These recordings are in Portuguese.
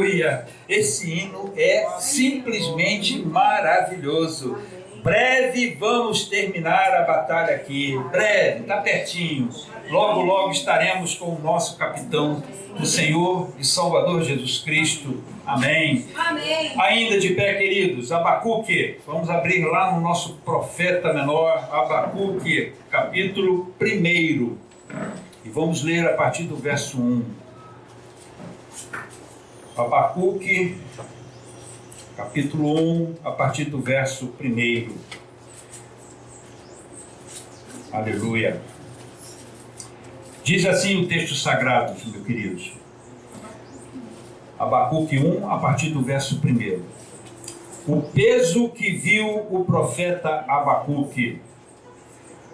Aleluia! Esse hino é simplesmente maravilhoso. Breve vamos terminar a batalha aqui. Breve, está pertinho. Logo, logo estaremos com o nosso capitão, o Senhor e Salvador Jesus Cristo. Amém. Amém. Ainda de pé, queridos, Abacuque. Vamos abrir lá no nosso profeta menor, Abacuque, capítulo 1. E vamos ler a partir do verso 1. Abacuque, capítulo 1, a partir do verso 1. Aleluia. Diz assim o texto sagrado, meus queridos. Abacuque 1, a partir do verso 1. O peso que viu o profeta Abacuque.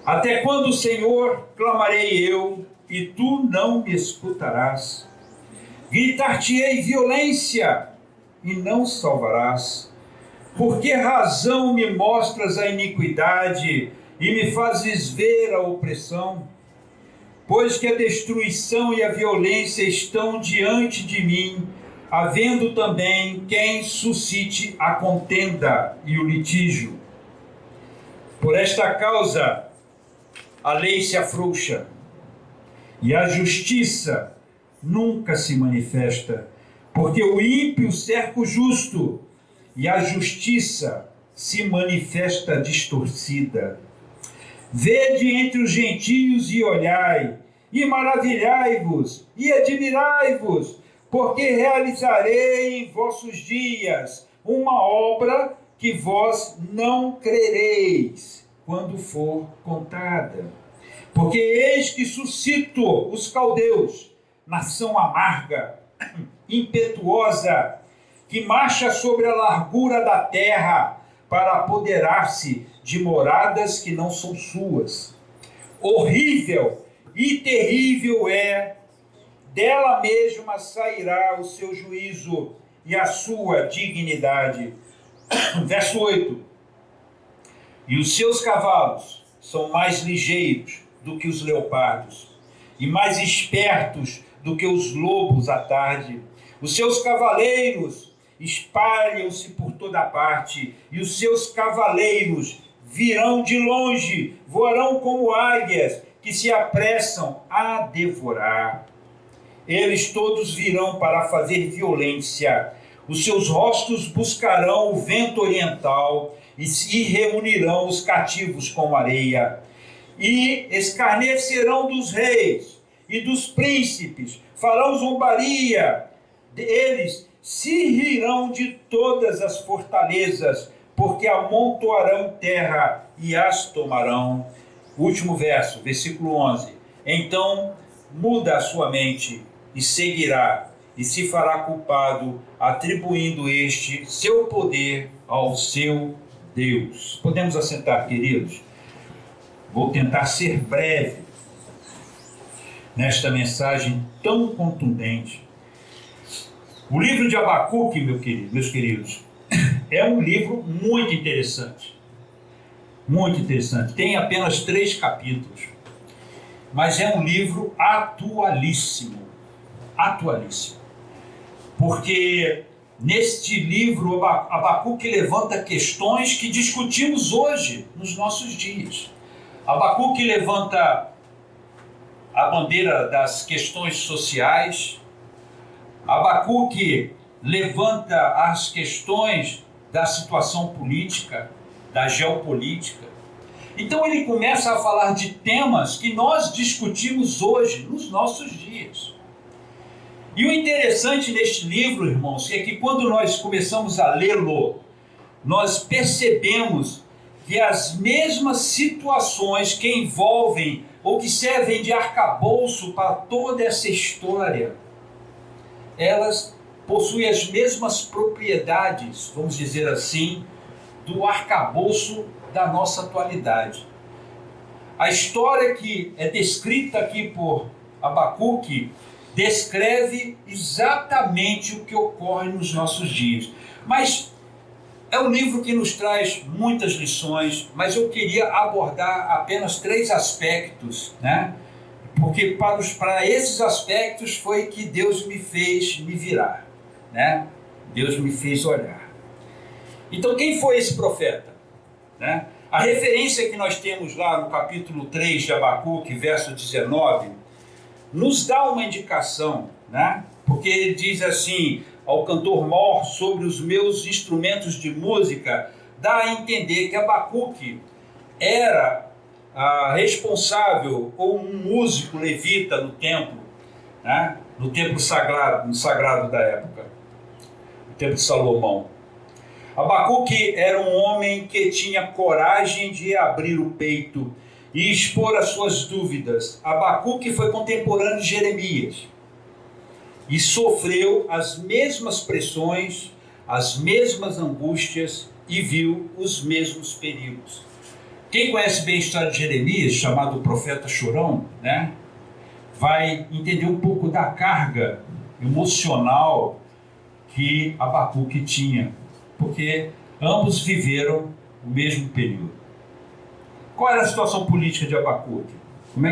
Até quando, Senhor, clamarei eu, e tu não me escutarás? Gritar-te-ei violência, e não salvarás. Por que razão me mostras a iniquidade, e me fazes ver a opressão? Pois que a destruição e a violência estão diante de mim, havendo também quem suscite a contenda e o litígio. Por esta causa, a lei se afrouxa, e a justiça nunca se manifesta, porque o ímpio cerca o justo, e a justiça se manifesta distorcida. Vede entre os gentios e olhai, e maravilhai-vos, e admirai-vos, porque realizarei em vossos dias uma obra que vós não crereis, quando for contada. Porque eis que suscito os caldeus, nação amarga, impetuosa, que marcha sobre a largura da terra, para apoderar-se de moradas que não são suas. Horrível e terrível é, dela mesma sairá o seu juízo e a sua dignidade. Verso 8. E os seus cavalos são mais ligeiros do que os leopardos, e mais espertos do que os lobos à tarde. Os seus cavaleiros espalham-se por toda parte, e os seus cavaleiros virão de longe, voarão como águias que se apressam a devorar. Eles todos virão para fazer violência. Os seus rostos buscarão o vento oriental e se reunirão os cativos como areia. E escarnecerão dos reis e dos príncipes, farão zombaria. Eles se rirão de todas as fortalezas, porque amontoarão terra e as tomarão. Último verso, versículo 11. Então muda a sua mente e seguirá, e se fará culpado, atribuindo este seu poder ao seu Deus. Podemos assentar, queridos? Vou tentar ser breve nesta mensagem tão contundente. O livro de Abacuque, meus queridos, é um livro muito interessante. Muito interessante. Tem apenas 3 capítulos, mas é um livro atualíssimo. Atualíssimo. Porque neste livro Abacuque levanta questões que discutimos hoje, nos nossos dias. Abacuque levanta a bandeira das questões sociais. Abacuque levanta as questões da situação política, da geopolítica. Então ele começa a falar de temas que nós discutimos hoje, nos nossos dias. E o interessante neste livro, irmãos, é que quando nós começamos a lê-lo, nós percebemos que as mesmas situações que envolvem ou que servem de arcabouço para toda essa história, elas possuem as mesmas propriedades, vamos dizer assim, do arcabouço da nossa atualidade. A história que é descrita aqui por Abacuque descreve exatamente o que ocorre nos nossos dias. Mas é um livro que nos traz muitas lições, mas eu queria abordar apenas 3 aspectos, né? Porque para esses aspectos foi que Deus me fez me virar. né? Deus me fez olhar. Então, quem foi esse profeta? Né? A referência que nós temos lá no capítulo 3 de Abacuque, verso 19, nos dá uma indicação, né? Porque ele diz assim: ao cantor mor sobre os meus instrumentos de música, dá a entender que Abacuque era responsável, ou um músico levita no templo, né? No templo sagrado, no sagrado da época, no templo de Salomão. Abacuque era um homem que tinha coragem de abrir o peito e expor as suas dúvidas. Abacuque foi contemporâneo de Jeremias e sofreu as mesmas pressões, as mesmas angústias e viu os mesmos perigos. Quem conhece bem a história de Jeremias, chamado o profeta chorão, né, vai entender um pouco da carga emocional que Abacuque tinha, porque ambos viveram o mesmo período. Qual era a situação política de Abacuque? Como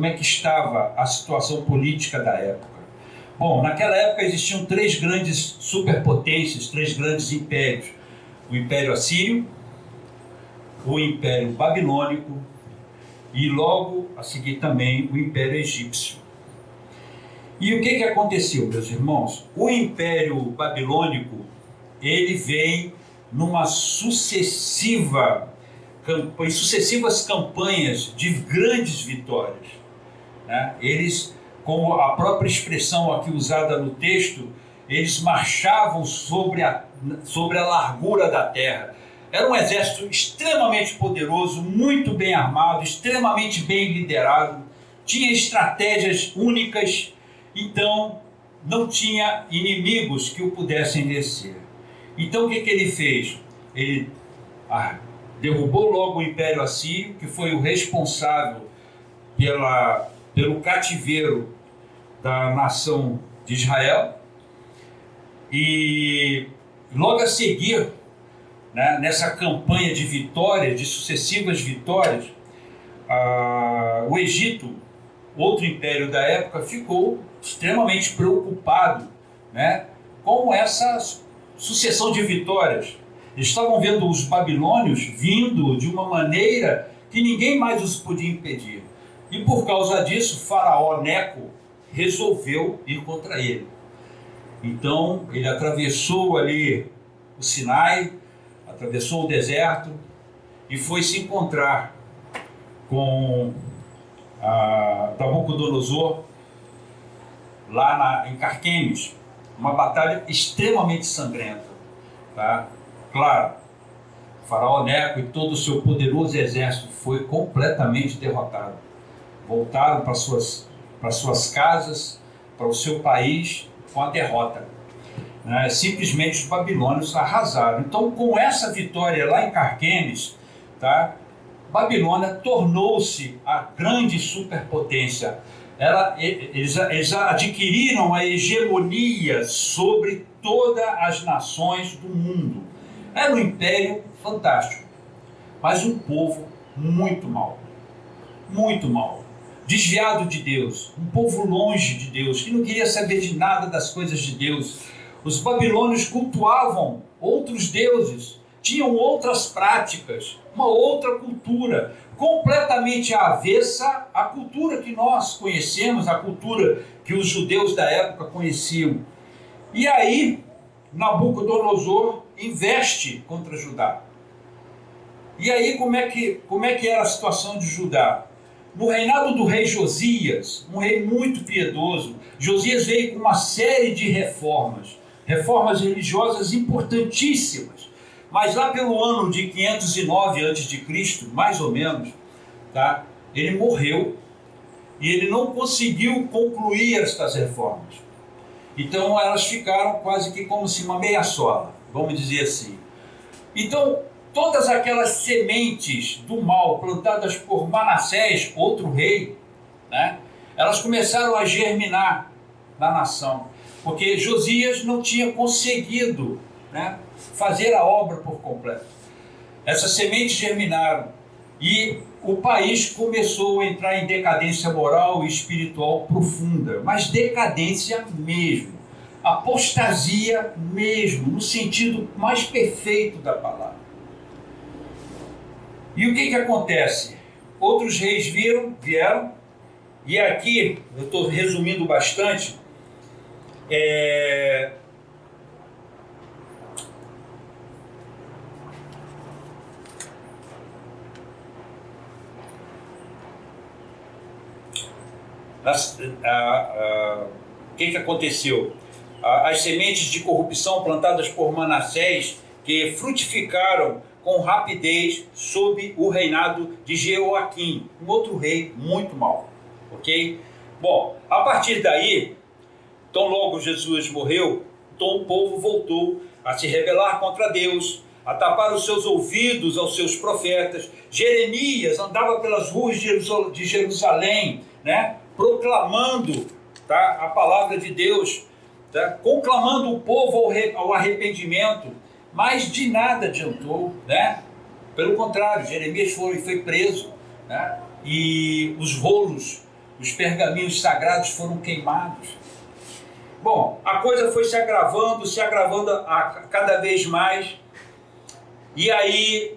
é que estava a situação política da época? Bom, naquela época existiam três grandes superpotências, três grandes impérios: o Império Assírio, o Império Babilônico e logo a seguir também o Império Egípcio. E o que aconteceu, meus irmãos? O Império Babilônico, ele vem numa sucessivas campanhas de grandes vitórias, né? Eles, como a própria expressão aqui usada no texto, eles marchavam sobre a largura da terra. Era um exército extremamente poderoso, muito bem armado, extremamente bem liderado, tinha estratégias únicas, então não tinha inimigos que o pudessem vencer. Então o que ele fez? Ele derrubou logo o Império Assírio, que foi o responsável pelo cativeiro da nação de Israel, e logo a seguir, né, nessa campanha de vitória, de sucessivas vitórias, o Egito, outro império da época, ficou extremamente preocupado, né, com essa sucessão de vitórias. Eles estavam vendo os babilônios vindo de uma maneira que ninguém mais os podia impedir. E por causa disso, Faraó Neco resolveu ir contra ele. Então, ele atravessou ali o Sinai, atravessou o deserto e foi se encontrar com Nabucodonosor lá em Carquemes, uma batalha extremamente sangrenta, tá? Claro, Faraó Neco e todo o seu poderoso exército foi completamente derrotado. Voltaram para suas casas, para o seu país com a derrota. Simplesmente os babilônios arrasaram. Então, com essa vitória lá em Carquemes, tá, Babilônia tornou-se a grande superpotência. Eles adquiriram a hegemonia sobre todas as nações do mundo. Era um império fantástico, mas um povo muito mau, desviado de Deus, um povo longe de Deus, que não queria saber de nada das coisas de Deus. Os babilônios cultuavam outros deuses, tinham outras práticas, uma outra cultura, completamente avessa à cultura que nós conhecemos, a cultura que os judeus da época conheciam. E aí, Nabucodonosor investe contra Judá. E aí, como é que era a situação de Judá? No reinado do rei Josias, um rei muito piedoso, Josias veio com uma série de reformas religiosas importantíssimas. Mas lá pelo ano de 509 a.C., mais ou menos, tá, ele morreu e ele não conseguiu concluir estas reformas. Então elas ficaram quase que como se uma meia sola, vamos dizer assim. Então todas aquelas sementes do mal plantadas por Manassés, outro rei, né, elas começaram a germinar na nação, porque Josias não tinha conseguido, né, fazer a obra por completo. Essas sementes germinaram e o país começou a entrar em decadência moral e espiritual profunda, mas decadência mesmo. apostasia mesmo, no sentido mais perfeito da palavra. E o que acontece? Outros reis vieram, e aqui, eu estou resumindo bastante, o que aconteceu? As sementes de corrupção plantadas por Manassés, que frutificaram com rapidez sob o reinado de Jeoaquim, um outro rei muito mau, ok? Bom, a partir daí, tão logo Jesus morreu, então o povo voltou a se rebelar contra Deus, a tapar os seus ouvidos aos seus profetas. Jeremias andava pelas ruas de Jerusalém, né, proclamando, tá, a palavra de Deus, tá, conclamando o povo ao arrependimento, mas de nada adiantou, né? Pelo contrário, Jeremias foi preso, né, e os rolos, os pergaminhos sagrados foram queimados. Bom, a coisa foi se agravando cada vez mais, e aí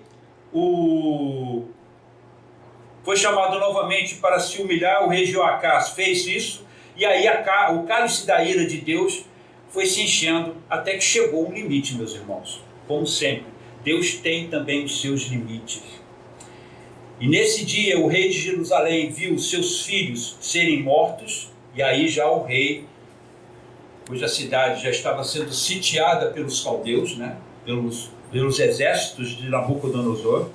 foi chamado novamente para se humilhar. O rei Jeoacás fez isso, e aí o cálice da ira de Deus foi se enchendo até que chegou um limite, meus irmãos. Como sempre, Deus tem também os seus limites. E nesse dia o rei de Jerusalém viu seus filhos serem mortos, e aí já o rei, cuja cidade já estava sendo sitiada pelos caldeus, né, pelos exércitos de Nabucodonosor,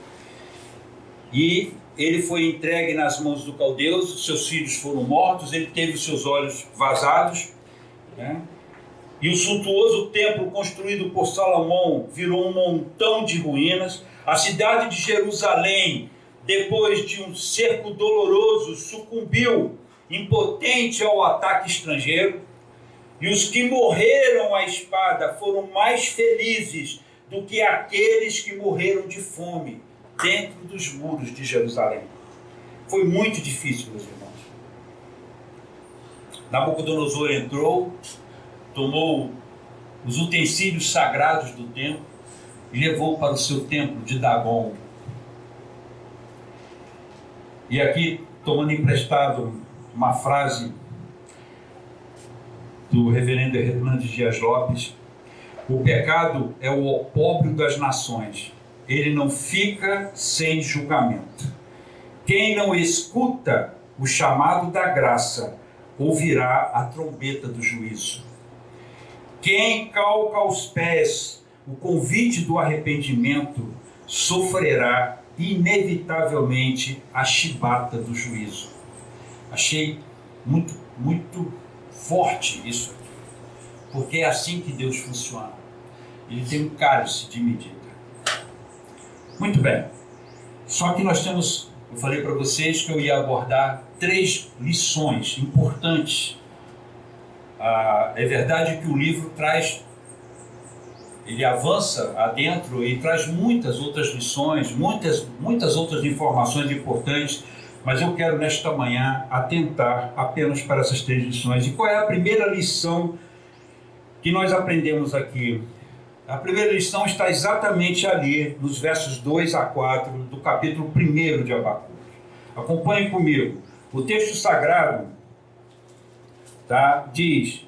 e ele foi entregue nas mãos dos caldeus, seus filhos foram mortos, ele teve os seus olhos vazados, né? E o suntuoso templo construído por Salomão virou um montão de ruínas. A cidade de Jerusalém, depois de um cerco doloroso, sucumbiu, impotente ao ataque estrangeiro. E os que morreram à espada foram mais felizes do que aqueles que morreram de fome dentro dos muros de Jerusalém. Foi muito difícil, meus irmãos. Nabucodonosor entrou, tomou os utensílios sagrados do templo e levou para o seu templo de Dagon. E aqui, tomando emprestado uma frase do reverendo Hernandes Dias Lopes: o pecado é o opróbrio das nações, ele não fica sem julgamento. Quem não escuta o chamado da graça, ouvirá a trombeta do juízo. Quem calca aos pés o convite do arrependimento, sofrerá inevitavelmente a chibata do juízo. Achei muito, muito forte isso aqui, porque é assim que Deus funciona. Ele tem um cálice de medida. Muito bem. Só que nós temos, eu falei para vocês que eu ia abordar 3 lições importantes. É verdade que o livro ele avança adentro e traz muitas outras lições, muitas outras informações importantes, mas eu quero nesta manhã atentar apenas para essas 3 lições. E qual é a primeira lição que nós aprendemos aqui? A primeira lição está exatamente ali, nos versos 2 a 4 do capítulo 1 de Abacuque. Acompanhe comigo. O texto sagrado, tá, diz: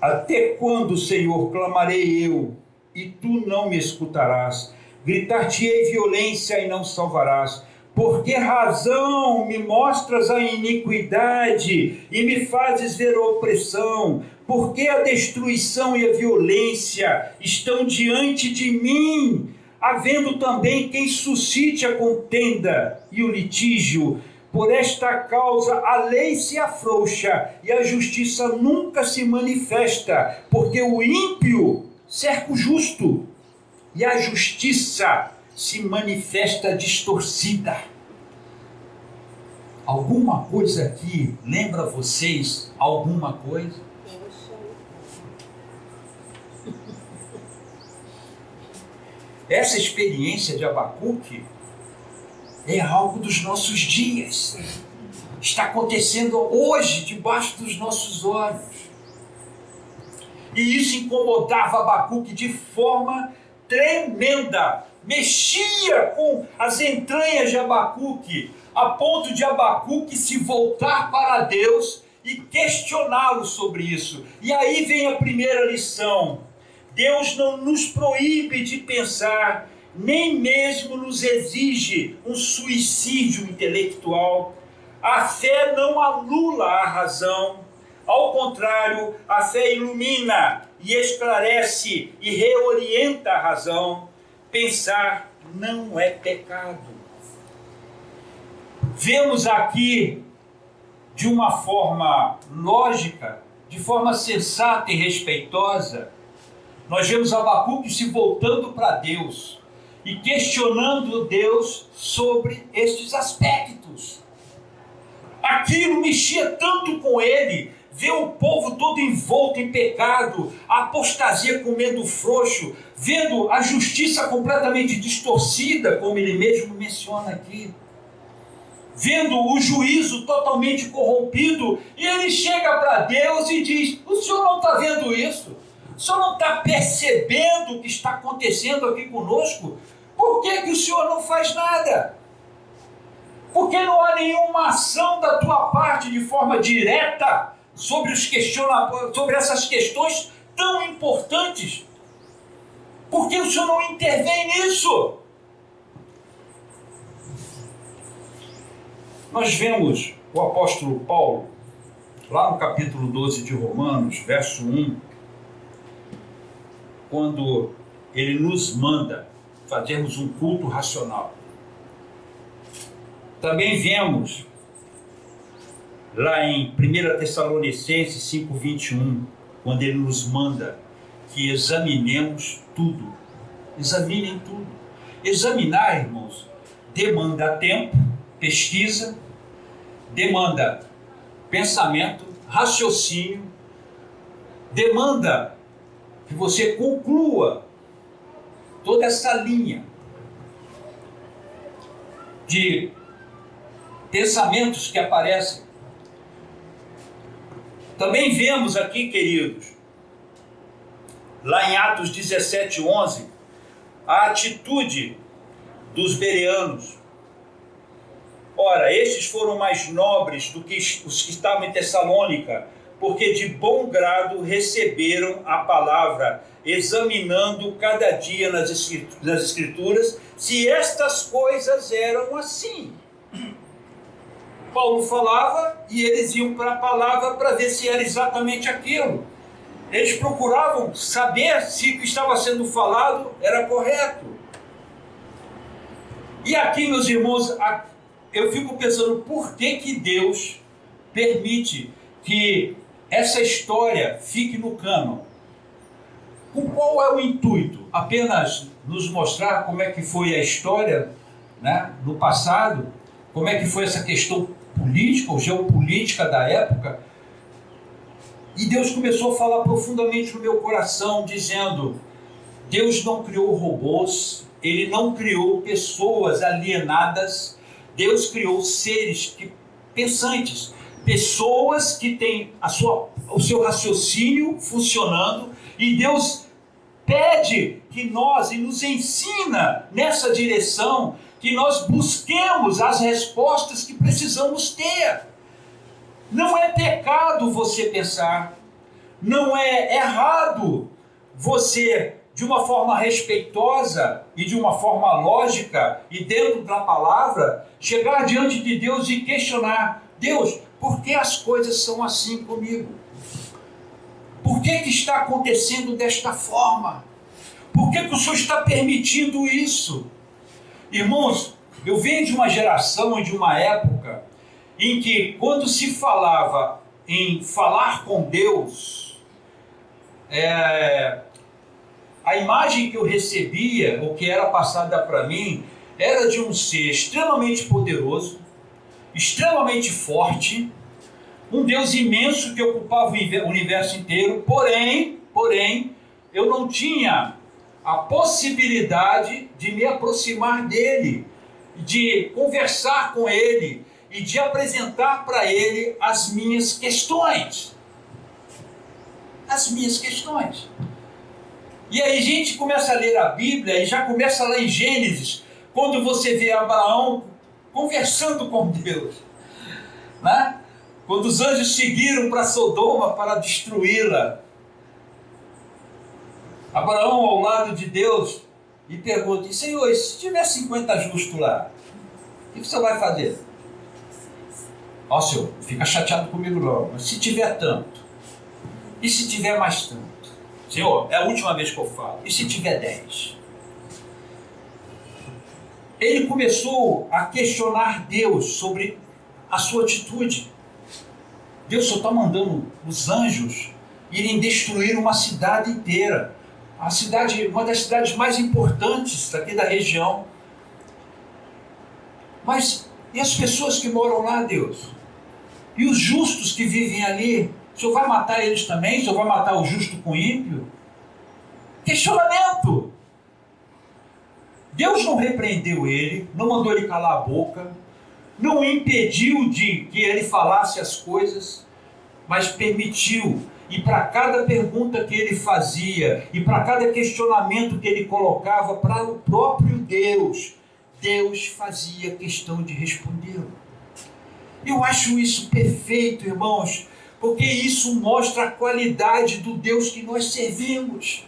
até quando, Senhor, clamarei eu, e tu não me escutarás? Gritar-te-ei violência e não salvarás. Por que razão me mostras a iniquidade e me fazes ver a opressão? Por que a destruição e a violência estão diante de mim, havendo também quem suscite a contenda e o litígio? Por esta causa a lei se afrouxa e a justiça nunca se manifesta, porque o ímpio cerca o justo e a justiça se manifesta distorcida. Alguma coisa aqui lembra vocês alguma coisa? Essa experiência de Abacuque é algo dos nossos dias. Está acontecendo hoje, debaixo dos nossos olhos. E isso incomodava Abacuque de forma tremenda. Mexia com as entranhas de Abacuque, a ponto de Abacuque se voltar para Deus e questioná-lo sobre isso. E aí vem a primeira lição. Deus não nos proíbe de pensar, nem mesmo nos exige um suicídio intelectual. A fé não anula a razão. Ao contrário, a fé ilumina e esclarece e reorienta a razão. Pensar não é pecado. Vemos aqui, de uma forma lógica, de forma sensata e respeitosa, nós vemos Abacuque se voltando para Deus e questionando Deus sobre estes aspectos. Aquilo mexia tanto com ele, ver o povo todo envolto em pecado, a apostasia comendo frouxo, vendo a justiça completamente distorcida, como ele mesmo menciona aqui, vendo o juízo totalmente corrompido, e ele chega para Deus e diz: o senhor não está vendo isso? O senhor não está percebendo o que está acontecendo aqui conosco? Por que o senhor não faz nada? Por que não há nenhuma ação da tua parte de forma direta sobre essas questões tão importantes? Por que o senhor não intervém nisso? Nós vemos o apóstolo Paulo, lá no capítulo 12 de Romanos, verso 1, quando ele nos manda fazermos um culto racional. Também vemos lá em 1 Tessalonicenses 5:21, quando ele nos manda que examinemos tudo. Examinem tudo. Examinar, irmãos, demanda tempo, pesquisa, demanda pensamento, raciocínio, demanda que você conclua toda essa linha de pensamentos que aparecem. Também vemos aqui, queridos, lá em Atos 17:11, a atitude dos bereanos. Ora, estes foram mais nobres do que os que estavam em Tessalônica, porque de bom grado receberam a palavra, examinando cada dia nas Escrituras se estas coisas eram assim. Paulo falava e eles iam para a palavra para ver se era exatamente aquilo. Eles procuravam saber se o que estava sendo falado era correto. E aqui, meus irmãos, eu fico pensando por que Deus permite que essa história fique no cânon. Com qual é o intuito? Apenas nos mostrar como é que foi a história, né, no passado, como é que foi essa questão política ou geopolítica da época. E Deus começou a falar profundamente no meu coração, dizendo: Deus não criou robôs, Ele não criou pessoas alienadas, Deus criou seres pensantes, pessoas que têm o seu raciocínio funcionando, e Deus pede que nós, e nos ensina nessa direção, que nós busquemos as respostas que precisamos ter. Não é pecado você pensar, não é errado você, de uma forma respeitosa e de uma forma lógica e dentro da palavra, chegar diante de Deus e questionar: Deus, por que as coisas são assim comigo? Por que está acontecendo desta forma? Por que o Senhor está permitindo isso? Irmãos, eu venho de uma geração, de uma época, em que quando se falava em falar com Deus, a imagem que eu recebia, ou que era passada para mim, era de um ser extremamente poderoso, extremamente forte, um Deus imenso que ocupava o universo inteiro, porém, eu não tinha a possibilidade de me aproximar dele, de conversar com ele e de apresentar para ele as minhas questões. as minhas questões. E aí a gente começa a ler a Bíblia e já começa lá em Gênesis, quando você vê Abraão conversando com Deus, né? Quando os anjos seguiram para Sodoma para destruí-la, Abraão ao lado de Deus e pergunta: Senhor, se tiver 50 justos lá, o que você vai fazer? Ó, Senhor, fica chateado comigo não, mas se tiver tanto, e se tiver mais tanto? Senhor, é a última vez que eu falo, e se tiver 10? Ele começou a questionar Deus sobre a sua atitude. Deus só está mandando os anjos irem destruir uma cidade inteira. A cidade, uma das cidades mais importantes daqui da região. Mas e as pessoas que moram lá, Deus? E os justos que vivem ali? O Senhor vai matar eles também? O Senhor vai matar o justo com o ímpio? Questionamento. Deus não repreendeu ele, não mandou ele calar a boca, não impediu de que ele falasse as coisas, mas permitiu. E para cada pergunta que ele fazia, e para cada questionamento que ele colocava para o próprio Deus, Deus fazia questão de respondê-lo. Eu acho isso perfeito, irmãos, porque isso mostra a qualidade do Deus que nós servimos.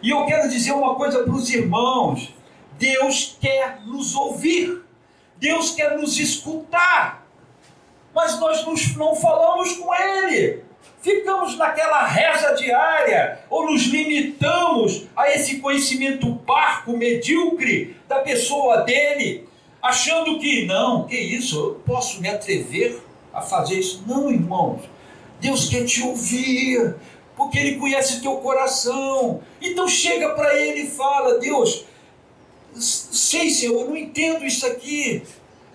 E eu quero dizer uma coisa para os irmãos: Deus quer nos ouvir, Deus quer nos escutar, mas nós não falamos com Ele. Ficamos naquela reza diária, ou nos limitamos a esse conhecimento parco, medíocre da pessoa dele, achando que, não, que isso, eu posso me atrever a fazer isso. Não, irmãos, Deus quer te ouvir, porque Ele conhece teu coração. Então chega para Ele e fala: Deus, sei, Senhor, eu não entendo isso aqui,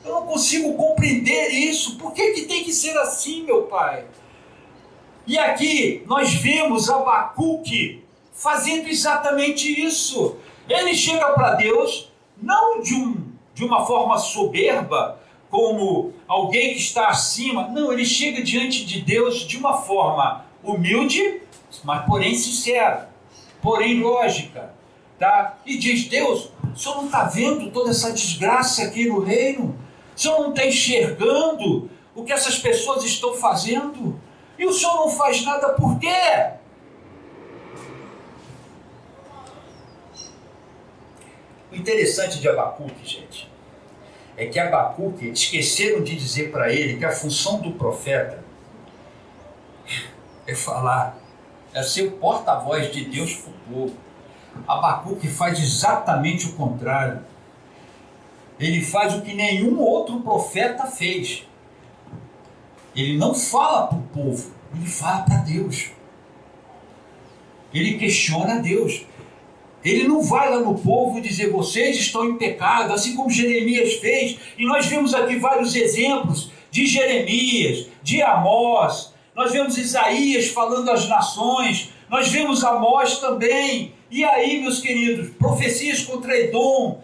eu não consigo compreender isso, por que tem que ser assim, meu Pai? E aqui nós vemos Abacuque fazendo exatamente isso. Ele chega para Deus, não de uma forma soberba, como alguém que está acima. Não, ele chega diante de Deus de uma forma humilde, mas porém sincera, porém lógica, tá? E diz: Deus, o Senhor não está vendo toda essa desgraça aqui no reino? O Senhor não está enxergando o que essas pessoas estão fazendo? E o Senhor não faz nada por quê? O interessante de Abacuque, gente, é que Abacuque esqueceram de dizer para ele que a função do profeta é falar, é ser o porta-voz de Deus para o povo. Abacuque faz exatamente o contrário. Ele faz o que nenhum outro profeta fez. Ele não fala para o povo, ele fala para Deus. Ele questiona Deus. Ele não vai lá no povo dizer: vocês estão em pecado, assim como Jeremias fez. E nós vemos aqui vários exemplos de Jeremias, de Amós. Nós vemos Isaías falando às nações. Nós vemos Amós também. E aí, meus queridos, profecias contra Edom.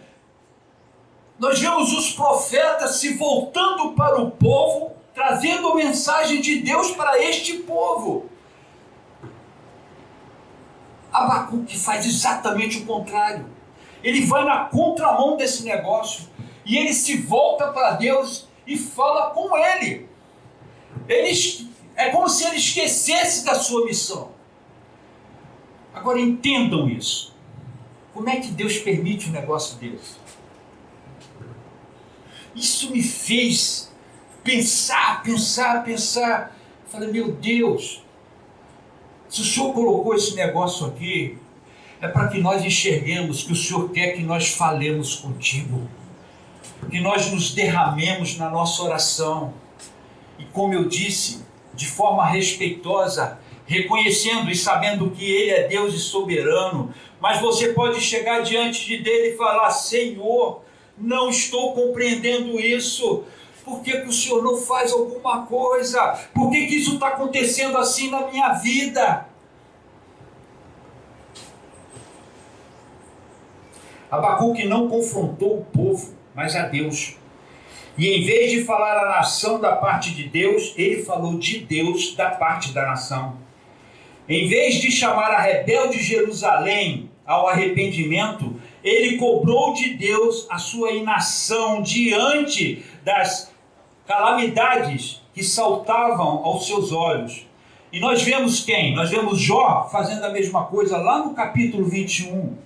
Nós vemos os profetas se voltando para o povo, trazendo a mensagem de Deus para este povo. Abacuque faz exatamente o contrário. Ele vai na contramão desse negócio. E ele se volta para Deus e fala com Ele. É como se ele esquecesse da sua missão. Agora entendam isso. Como é que Deus permite um negócio desse? Isso me fez pensar. Falei: meu Deus, se o Senhor colocou esse negócio aqui, é para que nós enxerguemos que o Senhor quer que nós falemos contigo, que nós nos derramemos na nossa oração. E como eu disse, de forma respeitosa, reconhecendo e sabendo que Ele é Deus e soberano, mas você pode chegar diante dele e falar: Senhor, não estou compreendendo isso. Por que o Senhor não faz alguma coisa? Por que isso está acontecendo assim na minha vida? Abacuque não confrontou o povo, mas a Deus. E em vez de falar a nação da parte de Deus, ele falou de Deus da parte da nação. Em vez de chamar a rebelde Jerusalém ao arrependimento, ele cobrou de Deus a sua inação diante das calamidades que saltavam aos seus olhos. E nós vemos quem? Nós vemos Jó fazendo a mesma coisa lá no capítulo 21,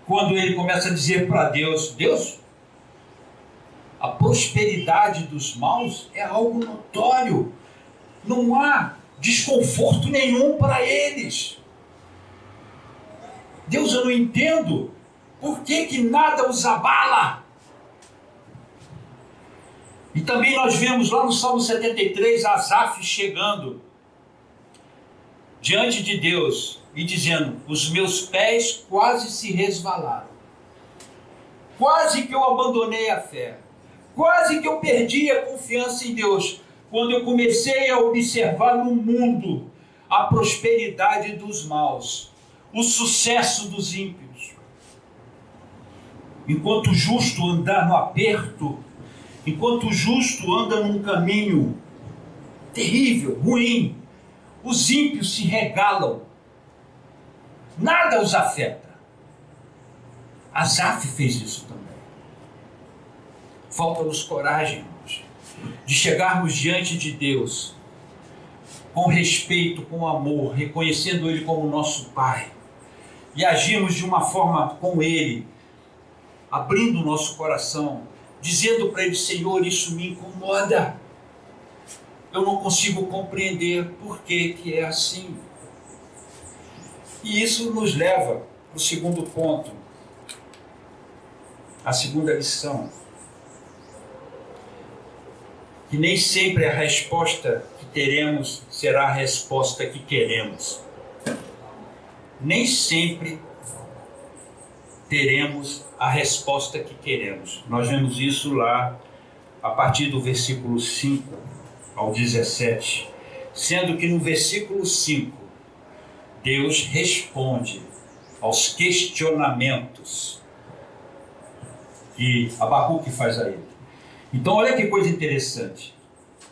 quando ele começa a dizer para Deus: Deus, a prosperidade dos maus é algo notório, não há desconforto nenhum para eles. Deus, eu não entendo por que nada os abala. E também nós vemos lá no Salmo 73, Asaf chegando diante de Deus e dizendo: os meus pés quase se resvalaram, quase que eu abandonei a fé, quase que eu perdi a confiança em Deus, quando eu comecei a observar no mundo a prosperidade dos maus, o sucesso dos ímpios. Enquanto o justo andar no aperto, enquanto o justo anda num caminho terrível, ruim, os ímpios se regalam, nada os afeta. Asaf fez isso também. Falta-nos coragem, irmãos, de chegarmos diante de Deus com respeito, com amor, reconhecendo Ele como nosso Pai, e agirmos de uma forma com Ele, abrindo o nosso coração, dizendo para Ele: Senhor, isso me incomoda, eu não consigo compreender por que é assim. E isso nos leva para o segundo ponto, a segunda lição, que nem sempre a resposta que teremos será a resposta que queremos. Nem sempre teremos a resposta que queremos. Nós vemos isso lá a partir do versículo 5 ao 17, sendo que no versículo 5 Deus responde aos questionamentos que Abacuque faz a ele. Então olha que coisa interessante.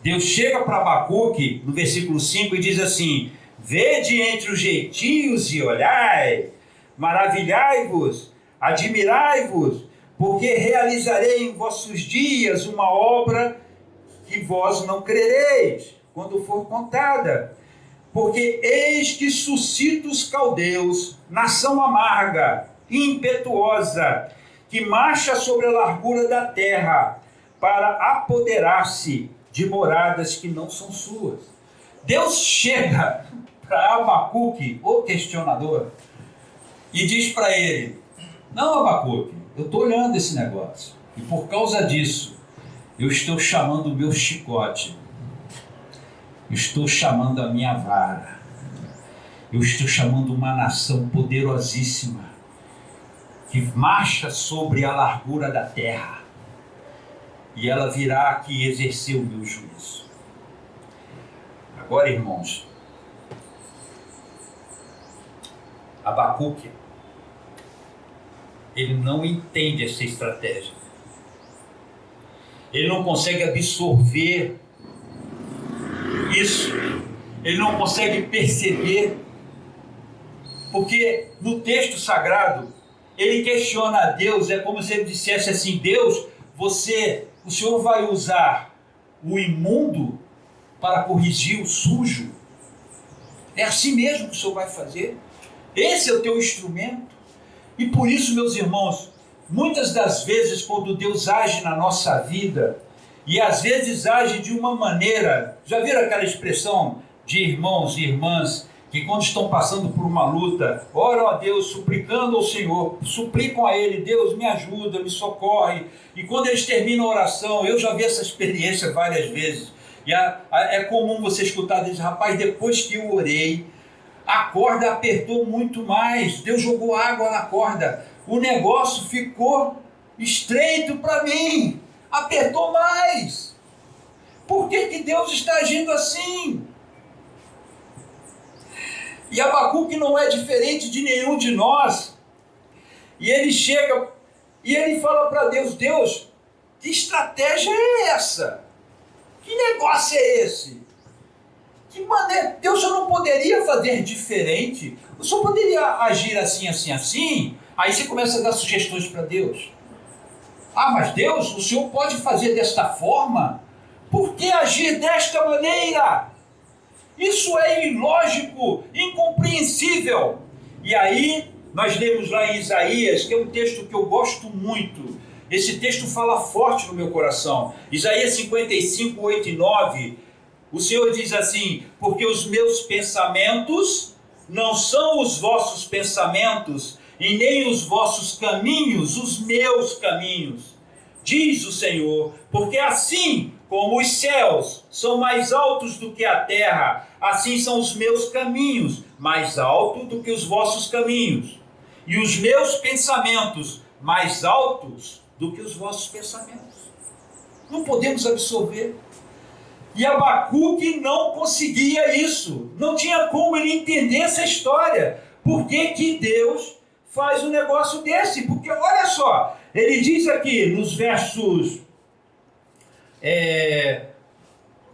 Deus chega para Abacuque no versículo 5 e diz assim: vede entre os gentios e olhai, maravilhai-vos, admirai-vos, porque realizarei em vossos dias uma obra que vós não crereis, quando for contada. Porque eis que suscita os caldeus, nação amarga, impetuosa, que marcha sobre a largura da terra, para apoderar-se de moradas que não são suas. Deus chega para Abacuque, o questionador, e diz para ele: não, Abacuque, eu estou olhando esse negócio, e por causa disso, eu estou chamando o meu chicote, eu estou chamando a minha vara, eu estou chamando uma nação poderosíssima, que marcha sobre a largura da terra, e ela virá aqui exercer o meu juízo. Agora, irmãos, Abacuque, ele não entende essa estratégia. Ele não consegue absorver isso. Ele não consegue perceber. Porque no texto sagrado, ele questiona a Deus, é como se ele dissesse assim: Deus, o Senhor vai usar o imundo para corrigir o sujo? É assim mesmo que o Senhor vai fazer? Esse é o teu instrumento? E por isso, meus irmãos, muitas das vezes quando Deus age na nossa vida, e às vezes age de uma maneira, já viram aquela expressão de irmãos e irmãs que quando estão passando por uma luta, oram a Deus, suplicando ao Senhor, suplicam a Ele: Deus, me ajuda, me socorre, e quando eles terminam a oração, eu já vi essa experiência várias vezes, e é comum você escutar deles: rapaz, depois que eu orei, a corda apertou muito mais, Deus jogou água na corda, o negócio ficou estreito para mim, apertou mais. Por que Deus está agindo assim? E Abacuque não é diferente de nenhum de nós. E ele chega e ele fala para Deus: Deus, que estratégia é essa? Que negócio é esse? Que maneira? Deus só não poderia fazer diferente? Eu só poderia agir assim, assim, assim? Aí você começa a dar sugestões para Deus. Ah, mas Deus, o Senhor pode fazer desta forma? Por que agir desta maneira? Isso é ilógico, incompreensível. E aí, nós lemos lá em Isaías, que é um texto que eu gosto muito. Esse texto fala forte no meu coração. Isaías 55, 8 e 9. O Senhor diz assim: porque os meus pensamentos não são os vossos pensamentos, e nem os vossos caminhos, os meus caminhos, diz o Senhor, porque assim como os céus são mais altos do que a terra, assim são os meus caminhos mais altos do que os vossos caminhos, e os meus pensamentos mais altos do que os vossos pensamentos. Não podemos absorver. E Abacuque não conseguia isso, não tinha como ele entender essa história. Por que que Deus faz um negócio desse? Porque olha só, ele diz aqui nos versos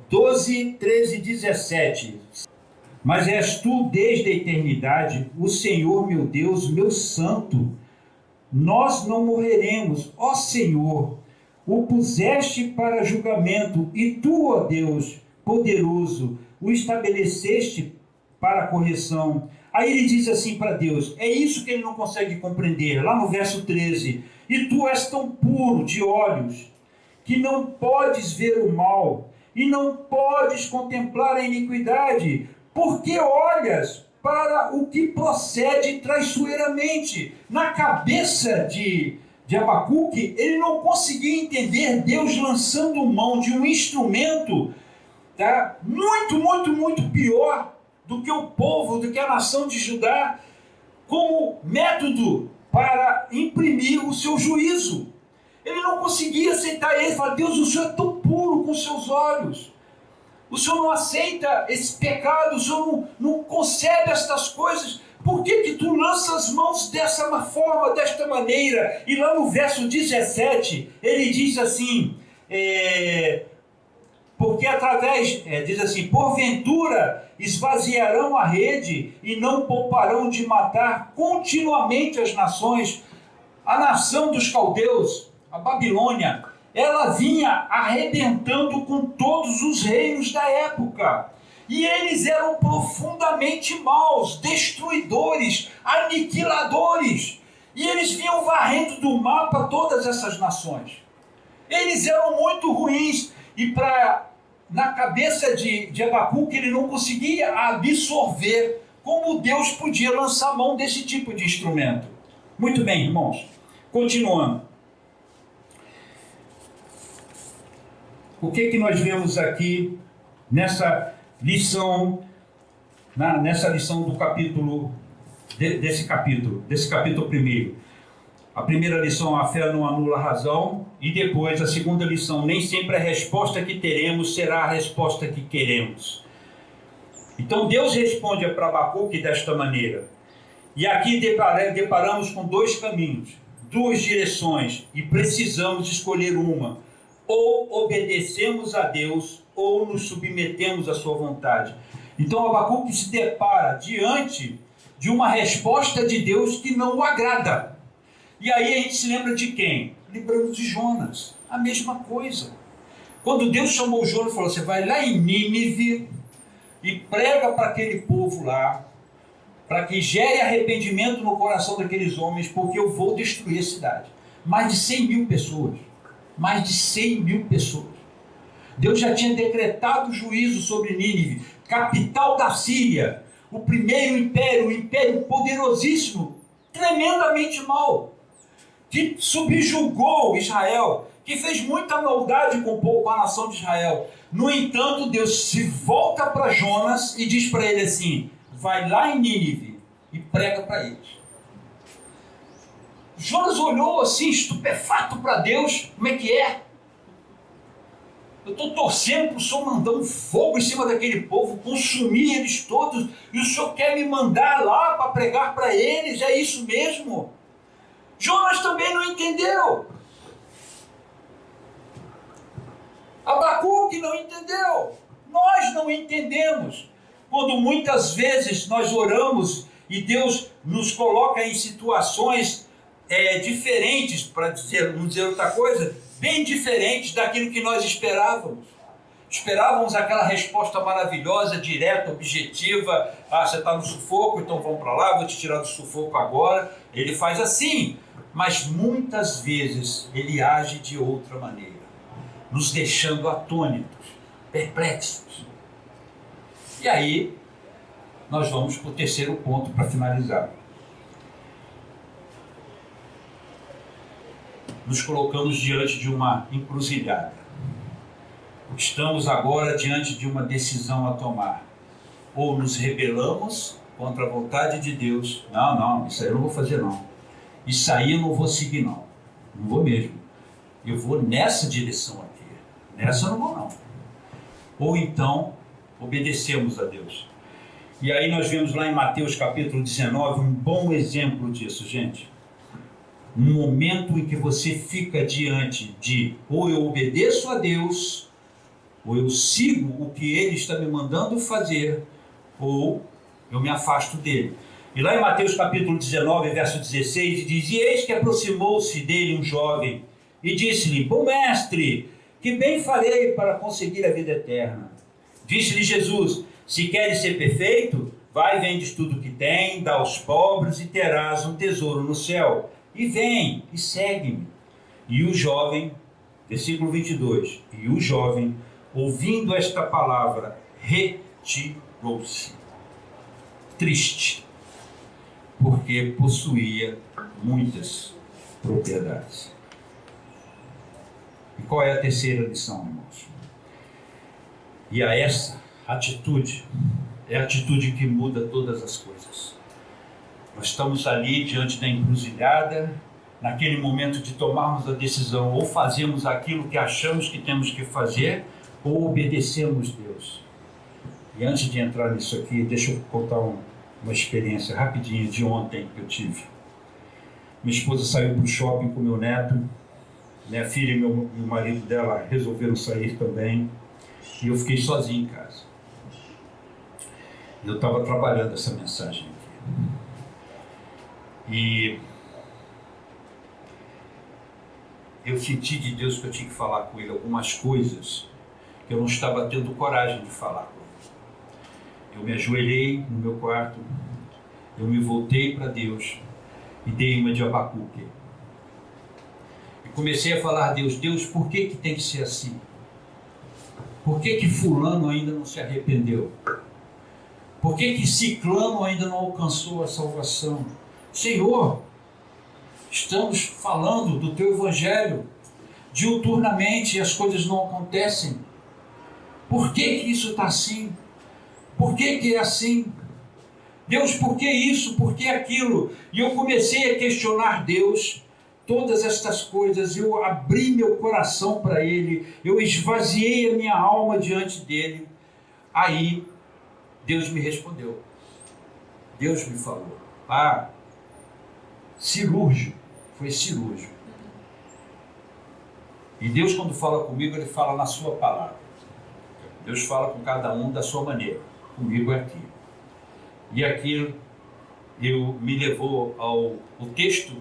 12, 13 e 17: mas és tu desde a eternidade, o Senhor meu Deus, meu santo, nós não morreremos, ó Senhor, o puseste para julgamento, e tu, ó Deus, poderoso, o estabeleceste para correção. Aí ele diz assim para Deus, é isso que ele não consegue compreender, lá no verso 13: e tu és tão puro de olhos, que não podes ver o mal, e não podes contemplar a iniquidade, porque olhas para o que procede traiçoeiramente. Na cabeça de Abacuque, ele não conseguia entender Deus lançando mão de um instrumento, tá, muito, muito, muito pior do que o povo, do que a nação de Judá, como método para imprimir o seu juízo. Ele não conseguia aceitar ele, falar: Deus, o Senhor é tão puro com seus olhos, o Senhor não aceita esse pecado, o Senhor não concebe estas coisas. Por que que tu lanças mãos dessa forma, desta maneira? E lá no verso 17, ele diz assim, porque através, diz assim, porventura esvaziarão a rede e não pouparão de matar continuamente as nações. A nação dos caldeus, a Babilônia, ela vinha arrebentando com todos os reinos da época. E eles eram profundamente maus, destruidores, aniquiladores. E eles vinham varrendo do mapa todas essas nações. Eles eram muito ruins. E na cabeça de Abacuque, ele não conseguia absorver como Deus podia lançar mão desse tipo de instrumento. Muito bem, irmãos. Continuando. O que nós vemos aqui nessa lição, nessa lição do capítulo, desse capítulo primeiro? A primeira lição, a fé não anula a razão, e depois a segunda lição, nem sempre a resposta que teremos será a resposta que queremos. Então Deus responde para Abacuque desta maneira. E aqui deparamos com dois caminhos, duas direções, e precisamos escolher uma. Ou obedecemos a Deus, ou nos submetemos à sua vontade. Então Abacuque se depara diante de uma resposta de Deus que não o agrada. E aí a gente se lembra de quem? Lembramos de Jonas, a mesma coisa. Quando Deus chamou Jonas e falou: você vai lá em Nínive e prega para aquele povo lá, para que gere arrependimento no coração daqueles homens, porque eu vou destruir a cidade. Mais de 100 mil pessoas. Mais de 100 mil pessoas. Deus já tinha decretado juízo sobre Nínive, capital da Síria, o primeiro império, um império poderosíssimo, tremendamente mau, que subjugou Israel, que fez muita maldade com a nação de Israel. No entanto, Deus se volta para Jonas e diz para ele assim: vai lá em Nínive e prega para eles. Jonas olhou assim, estupefato para Deus. Como é que é? Eu estou torcendo para o Senhor mandar um fogo em cima daquele povo, consumir eles todos, e o Senhor quer me mandar lá para pregar para eles? É isso mesmo? Jonas também não entendeu. Abacuque não entendeu. Nós não entendemos. quando muitas vezes nós oramos e Deus nos coloca em situações diferentes, para não dizer outra coisa, bem diferentes daquilo que nós esperávamos. Esperávamos aquela resposta maravilhosa, direta, objetiva. Você está no sufoco, então vamos para lá, vou te tirar do sufoco agora. Ele faz assim, mas muitas vezes ele age de outra maneira, nos deixando atônitos, perplexos. E aí, nós vamos para o terceiro ponto para finalizar. Nos colocamos diante de uma encruzilhada. Estamos agora diante de uma decisão a tomar. Ou nos rebelamos contra a vontade de Deus. Não, isso aí eu não vou fazer não. Isso aí eu não vou seguir não. Não vou mesmo. Eu vou nessa direção aqui. Nessa eu não vou não. Ou então, obedecemos a Deus. E aí nós vemos lá em Mateus capítulo 19 um bom exemplo disso, gente. Um momento em que você fica diante de ou eu obedeço a Deus, ou eu sigo o que Ele está me mandando fazer, ou eu me afasto dele. E lá em Mateus capítulo 19, verso 16, diz: E eis que aproximou-se dele um jovem, e disse-lhe: Bom mestre, que bem farei para conseguir a vida eterna? Disse-lhe Jesus: Se queres ser perfeito, vai, vendes tudo que tem, dá aos pobres, e terás um tesouro no céu. E vem, e segue-me. E o jovem, versículo 22, e o jovem, ouvindo esta palavra, retirou-se, triste, porque possuía muitas propriedades. E qual é a terceira lição, irmãos? E a essa atitude é a atitude que muda todas as coisas. Nós estamos ali diante da encruzilhada, naquele momento de tomarmos a decisão, ou fazemos aquilo que achamos que temos que fazer, ou obedecemos Deus. E antes de entrar nisso aqui, deixa eu contar uma experiência rapidinha de ontem que eu tive. Minha esposa saiu para o shopping com meu neto, minha filha e o marido dela resolveram sair também, e eu fiquei sozinho em casa. Eu estava trabalhando essa mensagem aqui. E eu senti de Deus que eu tinha que falar com ele algumas coisas que eu não estava tendo coragem de falar com ele. Eu me ajoelhei no meu quarto, eu me voltei para Deus e dei uma de Abacuque. E comecei a falar a Deus: Deus, por que tem que ser assim? Por que fulano ainda não se arrependeu? Por que ciclano ainda não alcançou a salvação? Senhor, estamos falando do Teu Evangelho diuturnamente e as coisas não acontecem. Por que isso está assim? Por que é assim? Deus, por que isso? Por que aquilo? E eu comecei a questionar Deus, todas estas coisas. Eu abri meu coração para Ele, eu esvaziei a minha alma diante dEle. Aí, Deus me respondeu. Deus me falou. Cirúrgico. Foi cirúrgico. E Deus, quando fala comigo, Ele fala na sua palavra. Deus fala com cada um da sua maneira. Comigo é aqui. E aquilo me levou ao texto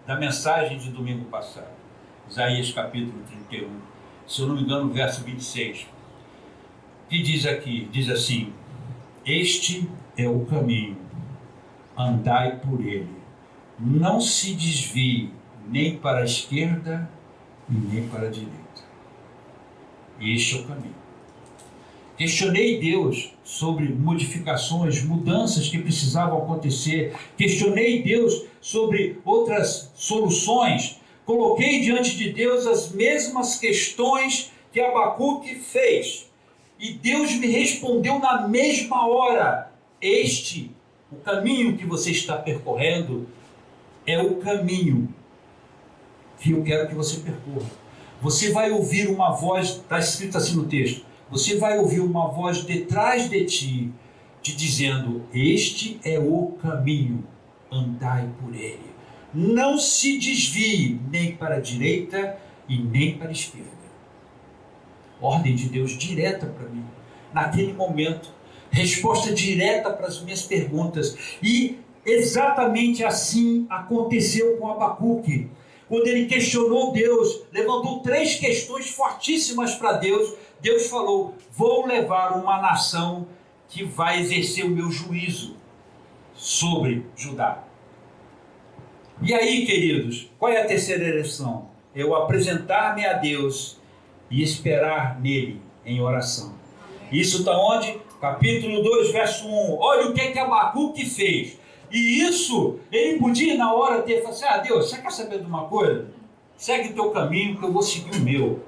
da mensagem de domingo passado. Isaías capítulo 31. Se eu não me engano, verso 26. Que diz assim: Este é o caminho, andai por ele. Não se desvie nem para a esquerda e nem para a direita. Este é o caminho. Questionei Deus sobre modificações, mudanças que precisavam acontecer. Questionei Deus sobre outras soluções. Coloquei diante de Deus as mesmas questões que Abacuque fez. E Deus me respondeu na mesma hora: o caminho que você está percorrendo é o caminho que eu quero que você percorra. Você vai ouvir uma voz, está escrito assim no texto, você vai ouvir uma voz detrás de ti, te dizendo: este é o caminho, andai por ele. Não se desvie nem para a direita e nem para a esquerda. Ordem de Deus direta para mim, naquele momento. resposta direta para as minhas perguntas. E exatamente assim aconteceu com Abacuque. Quando ele questionou Deus, levantou 3 questões fortíssimas para Deus, Deus falou: vou levar uma nação que vai exercer o meu juízo sobre Judá. E aí, queridos, qual é a terceira lição? Eu apresentar-me a Deus e esperar nele em oração. Isso está onde? Capítulo 2, verso 1. Olha o que Abacuque fez. E isso, ele podia na hora ter falado assim: Deus, você quer saber de uma coisa? Segue o teu caminho que eu vou seguir o meu.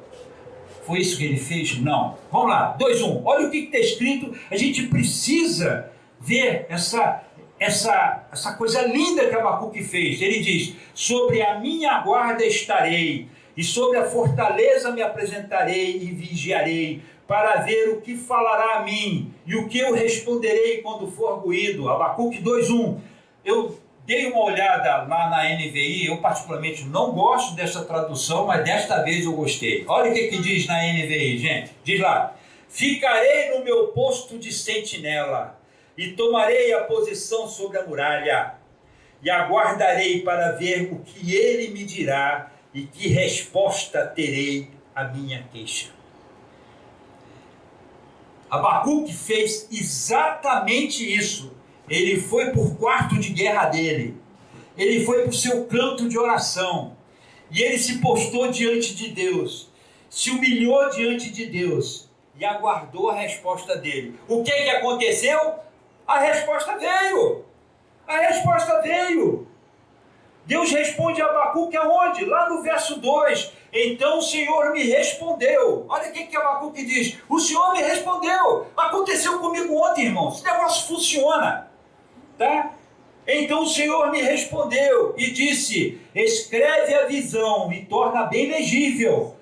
Foi isso que ele fez? Não. Vamos lá, 2:1. Olha o que está escrito. A gente precisa ver essa coisa linda que Abacuque fez. Ele diz: sobre a minha guarda estarei, e sobre a fortaleza me apresentarei e vigiarei, para ver o que falará a mim, e o que eu responderei quando for arguído. Abacuque 2:1. Eu dei uma olhada lá na NVI, eu particularmente não gosto dessa tradução, mas desta vez eu gostei. Olha o que diz na NVI, gente. Diz lá: ficarei no meu posto de sentinela, e tomarei a posição sobre a muralha, e aguardarei para ver o que ele me dirá, e que resposta terei à minha queixa. Abacuque fez exatamente isso. Ele foi por quarto de guerra dele. Ele foi para o seu canto de oração. E ele se postou diante de Deus. Se humilhou diante de Deus. E aguardou a resposta dele. O que aconteceu? A resposta veio. A resposta veio. Deus responde a Abacuque aonde? Lá no verso 2. Então o Senhor me respondeu. Olha o que Abacuque diz. O Senhor me respondeu. Aconteceu comigo ontem, irmãos. Esse negócio funciona. Tá? Então o Senhor me respondeu e disse: escreve a visão e torna bem legível,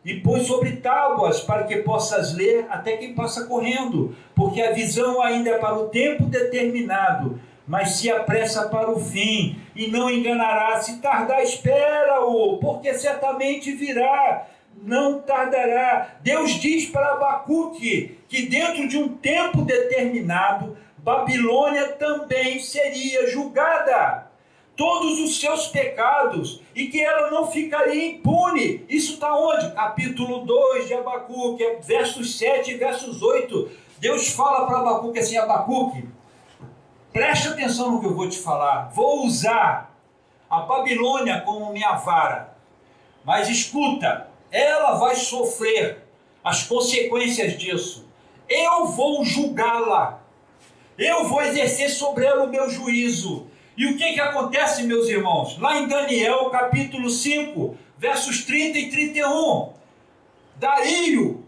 e põe sobre tábuas para que possas ler até quem passa correndo, porque a visão ainda é para o tempo determinado, mas se apressa para o fim, e não enganará. Se tardar, espera-o, porque certamente virá, não tardará. Deus diz para Abacuque que dentro de um tempo determinado, Babilônia também seria julgada, todos os seus pecados, e que ela não ficaria impune. Isso está onde? Capítulo 2 de Abacuque, versos 7 e versos 8. Deus fala para Abacuque assim: Abacuque, preste atenção no que eu vou te falar. Vou usar a Babilônia como minha vara, mas escuta, ela vai sofrer as consequências disso. Eu vou julgá-la. Eu vou exercer sobre ela o meu juízo. E o que acontece, meus irmãos? Lá em Daniel, capítulo 5, versos 30 e 31. Dario,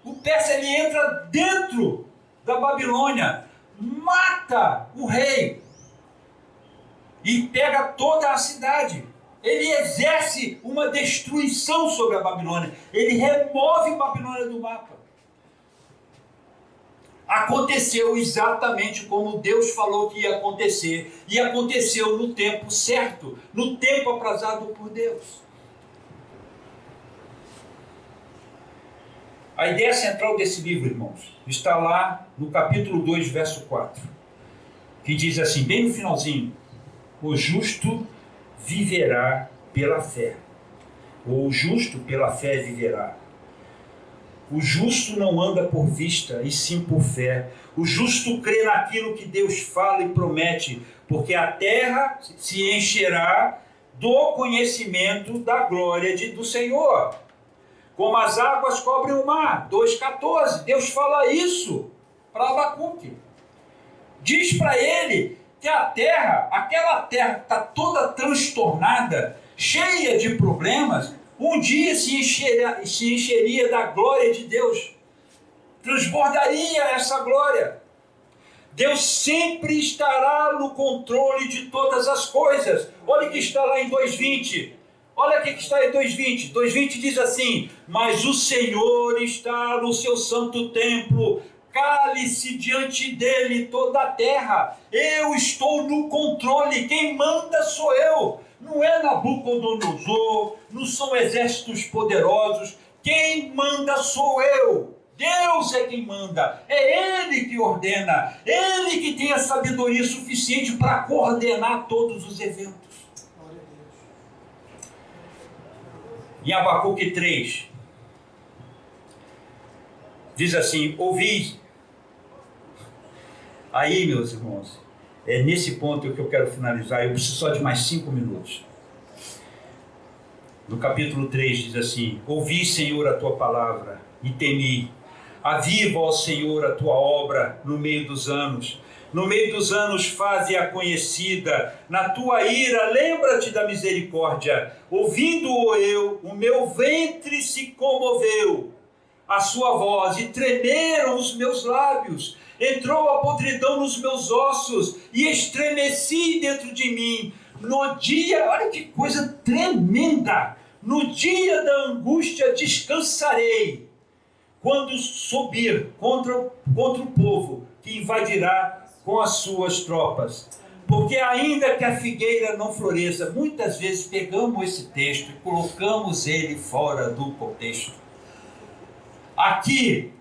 o persa, ele entra dentro da Babilônia, mata o rei e pega toda a cidade. Ele exerce uma destruição sobre a Babilônia. Ele remove a Babilônia do mapa. Aconteceu exatamente como Deus falou que ia acontecer, e aconteceu no tempo certo, no tempo aprazado por Deus. A ideia central desse livro, irmãos, está lá no capítulo 2, verso 4, que diz assim, bem no finalzinho: o justo viverá pela fé, ou o justo pela fé viverá. O justo não anda por vista, e sim por fé. O justo crê naquilo que Deus fala e promete, porque a terra se encherá do conhecimento da glória do Senhor, como as águas cobrem o mar. 2,14. Deus fala isso para Abacuque. Diz para ele que a terra, aquela terra que está toda transtornada, cheia de problemas, um dia se encheria da glória de Deus, transbordaria essa glória. Deus sempre estará no controle de todas as coisas. Olha o que está lá em 2,20. Olha o que está em 2,20. 2,20 diz assim: mas o Senhor está no seu santo templo, cale-se diante dele toda a terra. Eu estou no controle, quem manda sou eu. Não é Nabucodonosor, não são exércitos poderosos. Quem manda sou eu. Deus é quem manda, é Ele que ordena, Ele que tem a sabedoria suficiente para coordenar todos os eventos. Em Abacuque 3, diz assim: ouvi. Aí, meus irmãos, é nesse ponto que eu quero finalizar. Eu preciso só de mais 5 minutos. No capítulo 3 diz assim: ouvi, Senhor, a tua palavra e temi. Aviva, ó Senhor, a tua obra no meio dos anos. No meio dos anos faze-a conhecida. Na tua ira lembra-te da misericórdia. Ouvindo-o eu, o meu ventre se comoveu. A sua voz, e tremeram os meus lábios. Entrou a podridão nos meus ossos, e estremeci dentro de mim. No dia, olha que coisa tremenda, no dia da angústia descansarei, quando subir contra o povo que invadirá com as suas tropas. Porque ainda que a figueira não floresça, muitas vezes pegamos esse texto e colocamos ele fora do contexto. Aqui,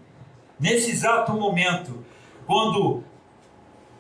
nesse exato momento, quando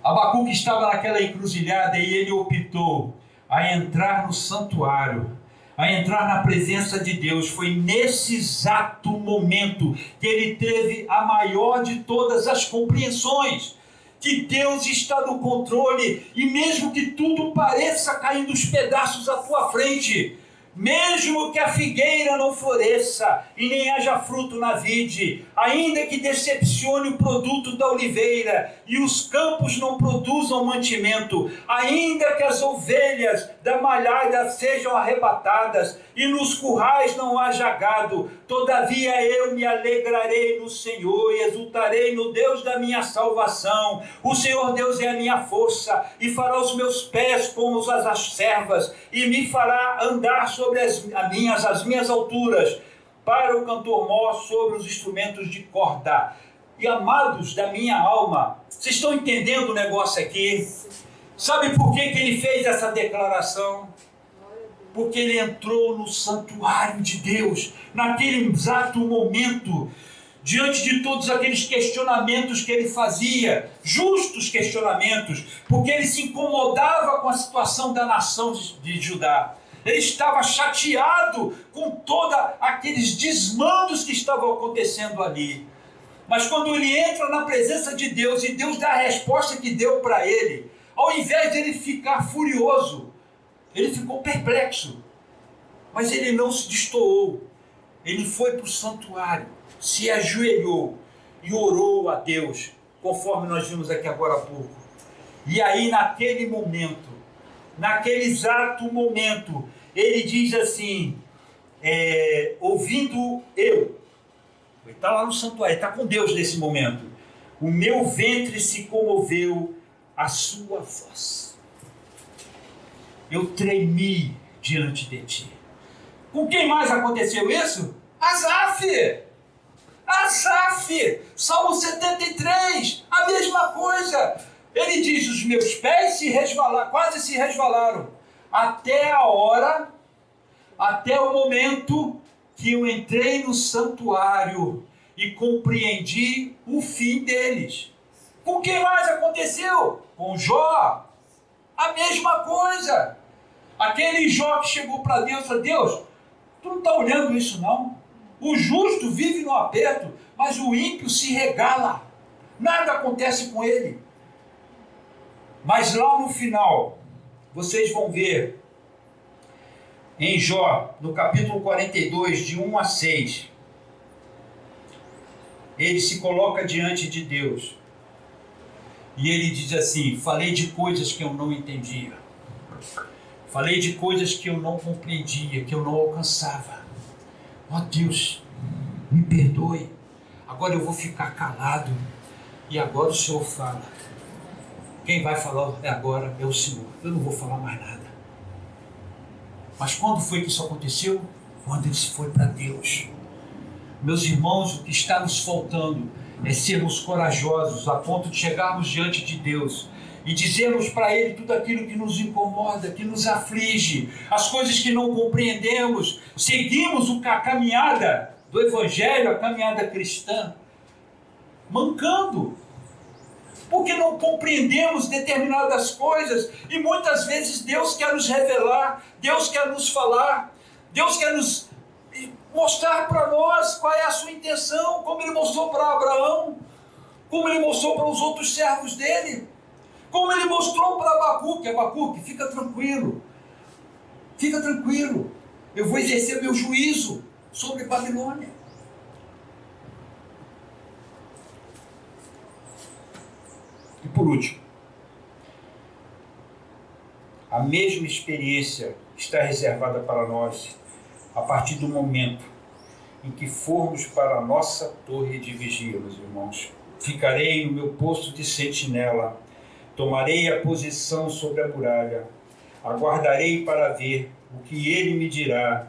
Abacuque estava naquela encruzilhada e ele optou a entrar no santuário, a entrar na presença de Deus, foi nesse exato momento que ele teve a maior de todas as compreensões, que Deus está no controle, e mesmo que tudo pareça cair dos pedaços à tua frente, mesmo que a figueira não floresça e nem haja fruto na vide, ainda que decepcione o produto da oliveira e os campos não produzam mantimento, ainda que as ovelhas da malhada sejam arrebatadas e nos currais não haja gado, todavia eu me alegrarei no Senhor e exultarei no Deus da minha salvação. O Senhor Deus é a minha força e fará os meus pés como as servas e me fará andar sobre as minhas alturas, para o cantor mor sobre os instrumentos de corda. E amados da minha alma, vocês estão entendendo o negócio aqui? Sabe por que ele fez essa declaração? Porque ele entrou no santuário de Deus, naquele exato momento, diante de todos aqueles questionamentos que ele fazia, justos questionamentos, porque ele se incomodava com a situação da nação de Judá. Ele estava chateado com todos aqueles desmandos que estavam acontecendo ali. Mas quando ele entra na presença de Deus e Deus dá a resposta que deu para ele, ao invés de ele ficar furioso, ele ficou perplexo. Mas ele não se destoou. Ele foi para o santuário, se ajoelhou e orou a Deus, conforme nós vimos aqui agora há pouco. E aí, naquele momento, naquele exato momento, ele diz assim, ouvindo eu, ele está lá no santuário, ele está com Deus nesse momento, o meu ventre se comoveu à sua voz, eu tremi diante de ti. Com quem mais aconteceu isso? Asaf, Salmo 73, a mesma coisa. Ele diz, os meus pés quase se resvalaram, até o momento que eu entrei no santuário e compreendi o fim deles. Com quem mais aconteceu? Com Jó, a mesma coisa. Aquele Jó que chegou para Deus e falou, Deus, tu não está olhando isso não? O justo vive no aperto, mas o ímpio se regala. Nada acontece com ele. Mas lá no final, vocês vão ver, em Jó, no capítulo 42, de 1 a 6, ele se coloca diante de Deus. E ele diz assim, falei de coisas que eu não entendia. Falei de coisas que eu não compreendia, que eu não alcançava. Ó Deus, me perdoe. Agora eu vou ficar calado. E agora o Senhor fala. Quem vai falar agora é o Senhor. Eu não vou falar mais nada. Mas quando foi que isso aconteceu? Quando ele foi para Deus. Meus irmãos, o que está nos faltando é sermos corajosos a ponto de chegarmos diante de Deus e dizermos para Ele tudo aquilo que nos incomoda, que nos aflige, as coisas que não compreendemos. Seguimos a caminhada do Evangelho, a caminhada cristã, mancando, porque não compreendemos determinadas coisas, e muitas vezes Deus quer nos revelar, Deus quer nos falar, Deus quer nos mostrar para nós qual é a sua intenção, como Ele mostrou para Abraão, como Ele mostrou para os outros servos dele, como Ele mostrou para Abacuque. Abacuque, fica tranquilo, eu vou exercer meu juízo sobre Babilônia. E por último, a mesma experiência está reservada para nós a partir do momento em que formos para a nossa torre de vigia, meus irmãos. Ficarei no meu posto de sentinela, tomarei a posição sobre a muralha, aguardarei para ver o que ele me dirá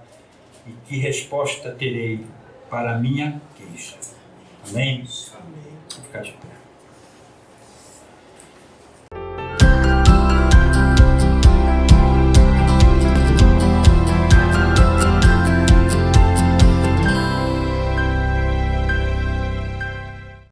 e que resposta terei para a minha queixa. Amém? Amém. Vou ficar de pé.